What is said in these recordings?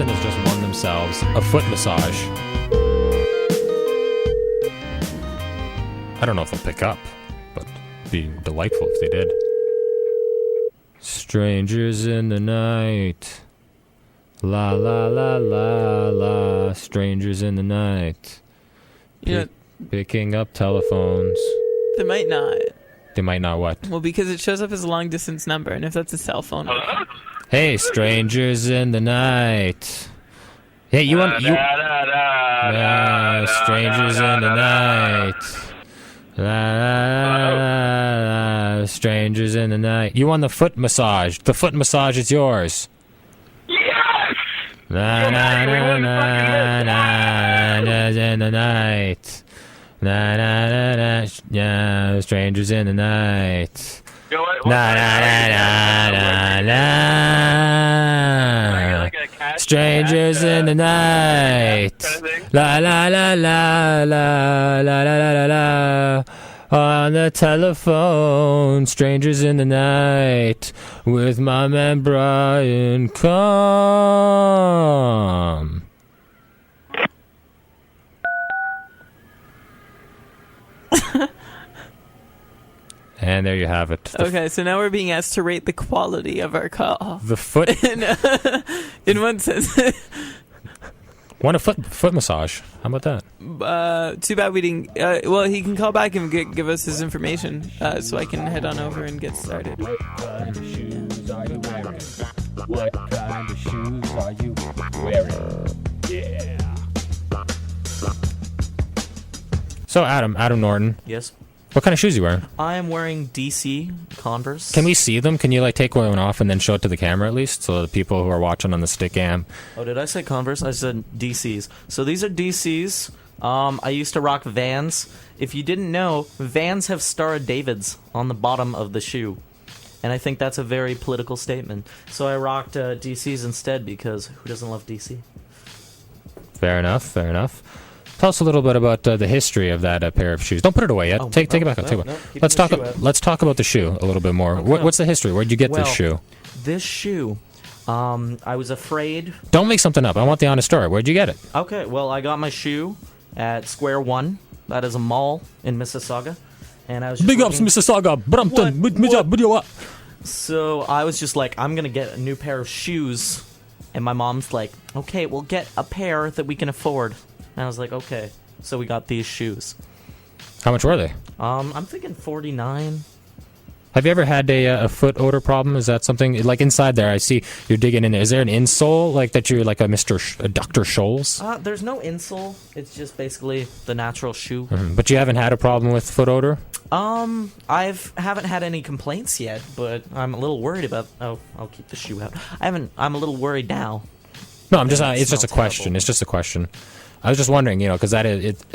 person has just won themselves a foot massage. I don't know if they'll pick up, but it'd be delightful if they did. Strangers in the night. La la la la la. Strangers in the night. Yeah. Picking up telephones. They might not. They might not what? Well, because it shows up as a long-distance number, and if that's a cell phone... Hey, strangers in the night. Hey, you want... strangers in the night. Strangers in the night. You want the foot massage. The foot massage is yours. Yes! Na na na na na in the night. Na na na na. Yeah, strangers in the night. You know what? Na na na na na. Strangers in the night. La la la la la la la la la. On the telephone, strangers in the night, with my man Brian. Come. And there you have it. Okay, so now we're being asked to rate the quality of our call. The foot. In one sense. Want a foot massage? How about that? Too bad we didn't. Well, he can call back and give us his information, so I can head on over and get started. What kind of shoes are you wearing? What kind of shoes are you wearing? Yeah. So, Adam Norton, Yes. what kind of shoes are you wearing? I am wearing DC Converse. Can we see them? Can you take one off and then show it to the camera at least, so the people who are watching on the Stickam? Oh, did I say Converse? I said DCs. So these are DCs. I used to rock Vans. If you didn't know, Vans have Star of Davids on the bottom of the shoe. And I think that's a very political statement. So I rocked DCs instead because who doesn't love DC? Fair enough. Tell us a little bit about the history of that pair of shoes. Don't put it away yet. Take it back up. Let's talk about the shoe a little bit more. Okay. What's the history? Where'd you get this shoe? This shoe, I was afraid. Don't make something up. I want the honest story. Where'd you get it? Okay, well, I got my shoe at Square One. That is a mall in Mississauga. And I was just Big ups, Mississauga, Brampton. What? So I was just like, I'm going to get a new pair of shoes. And my mom's like, okay, we'll get a pair that we can afford. And I was like, okay. So we got these shoes. How much were they? I'm thinking $49. Have you ever had a foot odor problem? Is that something, like inside there, I see you're digging in there. Is there an insole, like that you're like a Dr. Scholl's? There's no insole. It's just basically the natural shoe. Mm-hmm. But you haven't had a problem with foot odor? I haven't had any complaints yet, but I'm a little worried about, I'll keep the shoe out. I'm a little worried now. No, I'm just, it's just a question. Terrible. It's just a question. I was just wondering, because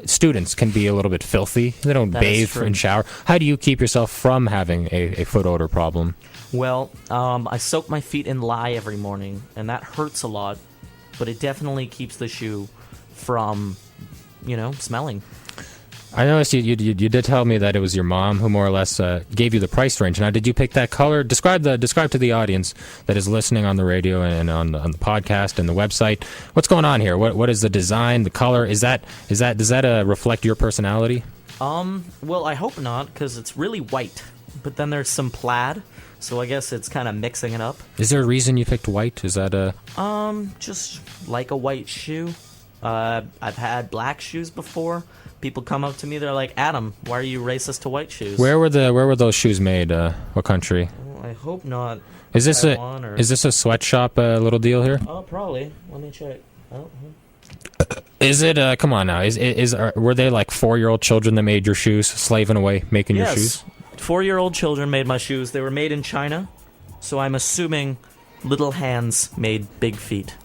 students can be a little bit filthy. They don't bathe and shower. How do you keep yourself from having a foot odor problem? Well, I soak my feet in lye every morning, and that hurts a lot, but it definitely keeps the shoe from, smelling. I noticed you did tell me that it was your mom who more or less gave you the price range. Now, did you pick that color? Describe to the audience that is listening on the radio and on the podcast and the website. What's going on here? What is the design, the color? Does that reflect your personality? Well, I hope not, because it's really white. But then there's some plaid, so I guess it's kind of mixing it up. Is there a reason you picked white? Is that a... just like a white shoe. I've had black shoes before. People come up to me, they're like, Adam, why are you racist to white shoes? Where were those shoes made? What country? Well, I hope not. Is this Taiwan a sweatshop little deal here? Oh, probably. Let me check. Oh. Is it? Come on now. Were they like 4-year-old children that made your shoes, slaving away making your shoes? 4-year-old children made my shoes. They were made in China, so I'm assuming little hands made big feet.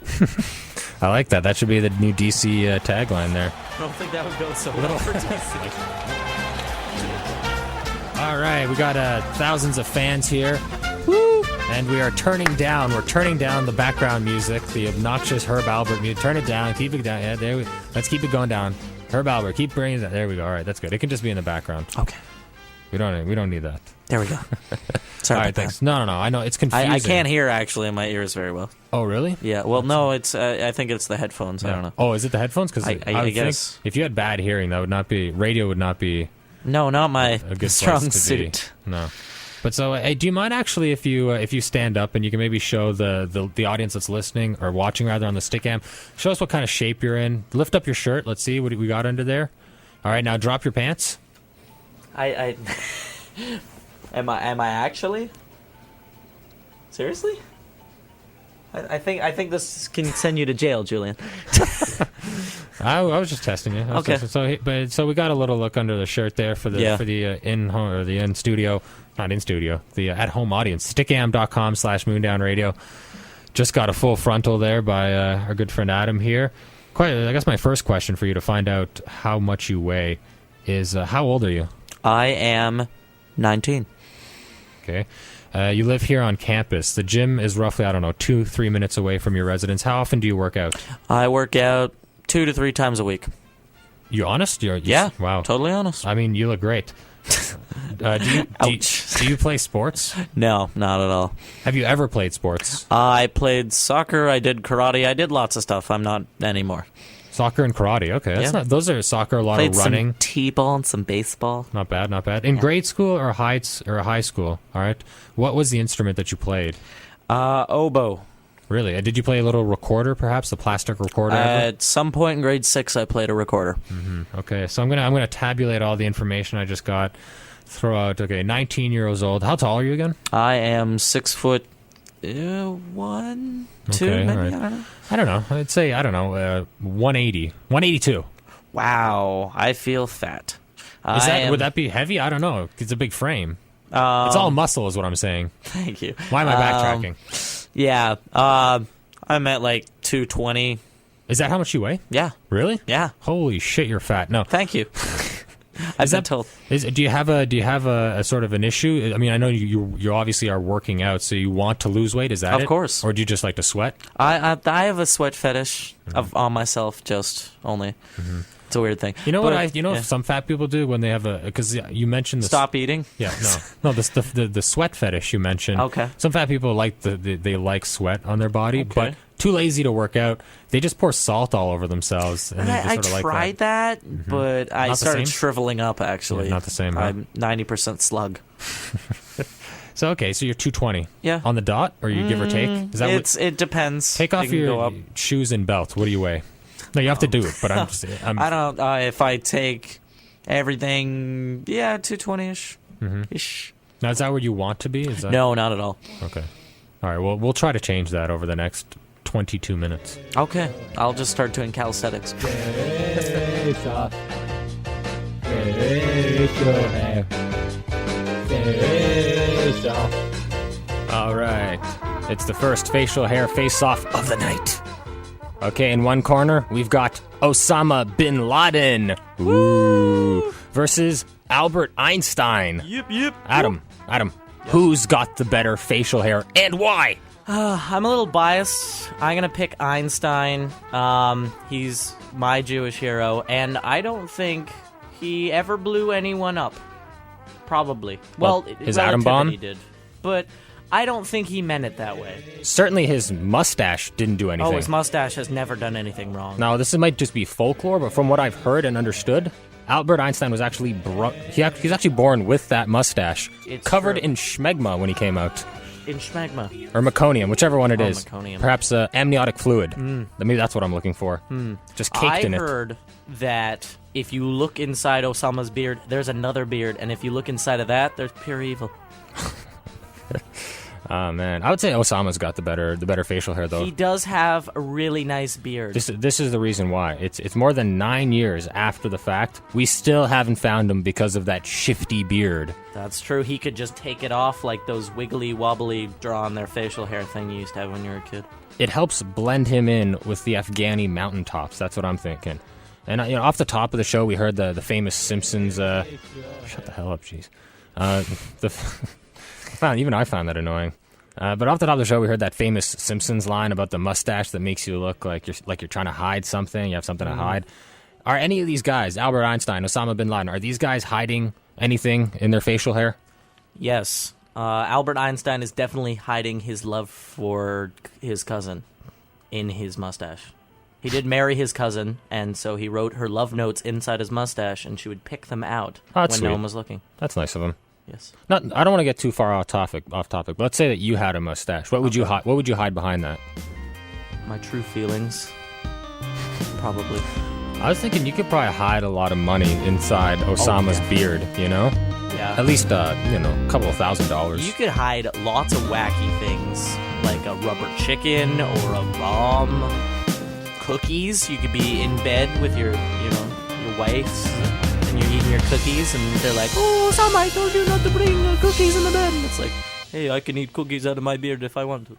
I like that. That should be the new DC tagline there. I don't think that would go so well for DC. All right, we got thousands of fans here. Woo! And we are turning down. We're turning down the background music, the obnoxious Herb Albert music. Turn it down. Keep it down. Yeah, let's keep it going down. Herb Albert, keep bringing it down. There we go. All right, that's good. It can just be in the background. Okay. We don't need that. There we go. Sorry All right, about thanks. that. No. I know it's confusing. I can't hear actually in my ears very well. Oh, really? Yeah. Well, no, it's. I think it's the headphones. I don't know. Oh, is it the headphones? Because I would guess. think if you had bad hearing, that would not be radio. Would not be No, not my a good strong place to suit. be. No. But so, hey, do you mind actually if you stand up and you can maybe show the audience that's listening or watching rather on the Stickam, show us what kind of shape you're in. Lift up your shirt. Let's see what we got under there. All right, now drop your pants. I am I actually? Seriously? I think this can send you to jail, Julian. I was just testing you. Okay. So we got a little look under the shirt there for the in home or the in studio, not in studio, the at home audience. Stickam.com/moondownradio. Just got a full frontal there by our good friend Adam here. I guess my first question for you to find out how much you weigh is how old are you? I am 19. Okay. You live here on campus. The gym is roughly, 2-3 minutes away from your residence. How often do you work out? I work out 2 to 3 times a week. You honest? Yeah. Wow. Totally honest. I mean, you look great. Do you play sports? No, not at all. Have you ever played sports? I played soccer. I did karate. I did lots of stuff. I'm not anymore. Soccer and karate. Okay, those are soccer. A lot Played of running. some t-ball and some baseball. Not bad. Not bad. In grade school or high school. All right. What was the instrument that you played? Oboe. Really? Did you play a little recorder, perhaps the plastic recorder? At some point in grade 6, I played a recorder. Mm-hmm. Okay, so I'm gonna tabulate all the information I just got. Throw out. Okay, 19 years old. How tall are you again? I am 6 foot 1, 2, Okay, maybe. right. I don't know. I'd say 180, 182. Wow, I feel fat. Would that be heavy? I don't know. It's a big frame. It's all muscle, is what I'm saying. Thank you. Why am I backtracking? Yeah, I'm at like 220. Is that how much you weigh? Yeah, Really? yeah. Holy shit, you're fat. No. Thank you. I've been told. Do you have a sort of an issue? I mean, I know you obviously are working out, so you want to lose weight. Is that Of it? course. Or do you just like to sweat? I have a sweat fetish on myself, just only. Mm-hmm. It's a weird thing. You know what some fat people do when they have because you mentioned the stop eating. Yeah, no, the sweat fetish you mentioned. Okay. Some fat people like they like sweat on their body, Okay. but too lazy to work out. They just pour salt all over themselves. And I sort of tried like that. but I Not the started same? shriveling up. Actually, Yeah, not the same, huh? I'm 90% slug. So okay, so you're 220. Yeah. On the dot, or you give or take? Is that It depends. Take off It can go your up. shoes and belt. What do you weigh? No, you have to do it, but I'm I don't. If I take everything, 220ish. Ish. Now, is that where you want to be? Is that No, not at all. Okay. All right. Well, we'll try to change that over the next 22 minutes. Okay, I'll just start doing calisthenics. Face off. Facial hair. Face off. All right. It's the first facial hair face-off of the night. Okay, in one corner, we've got Osama bin Laden. Ooh. Versus Albert Einstein. Yep. Adam, who's got the better facial hair and why? I'm a little biased. I'm gonna pick Einstein. He's my Jewish hero, and I don't think he ever blew anyone up. Probably. Well, his atom bomb? Relativity did, but I don't think he meant it that way. Certainly his mustache didn't do anything. Oh, his mustache has never done anything wrong. Now, this might just be folklore, but from what I've heard and understood, Albert Einstein was actually he's actually born with that mustache, It's covered true. in schmegma when he came out, In schmegma. or meconium, whichever one it is. Meconium. Perhaps amniotic fluid. Maybe that's what I'm looking for. Just caked in I it. heard that if you look inside Osama's beard, there's another beard, and if you look inside of that, there's pure evil. Oh man, I would say Osama's got the better facial hair though. He does have a really nice beard. This is the reason why. It's more than 9 years after the fact. We still haven't found him because of that shifty beard. That's true. He could just take it off like those wiggly wobbly draw on their facial hair thing you used to have when you were a kid. It helps blend him in with the Afghani mountaintops. That's what I'm thinking. And off the top of the show, we heard the famous Simpsons. Shut the hell up, jeez. Even I found that annoying. But off the top of the show, we heard that famous Simpsons line about the mustache that makes you look like you're trying to hide something. You have something to hide. Are any of these guys, Albert Einstein, Osama bin Laden, are these guys hiding anything in their facial hair? Yes. Albert Einstein is definitely hiding his love for his cousin in his mustache. He did marry his cousin, and so he wrote her love notes inside his mustache, and she would pick them out Oh, when that's no sweet. one was looking. That's nice of him. Yes. I don't want to get too far off topic. But let's say that you had a mustache. What would you hide? What would you hide behind that? My true feelings. Probably. I was thinking you could probably hide a lot of money inside Osama's beard. You know, Yeah. at least a couple of $1,000s. You could hide lots of wacky things, like a rubber chicken or a bomb. Cookies. You could be in bed with your wife, and you're eating your cookies, and they're like, "Oh, Osama, I told you not to bring cookies in the bed." And it's like, "Hey, I can eat cookies out of my beard if I want to."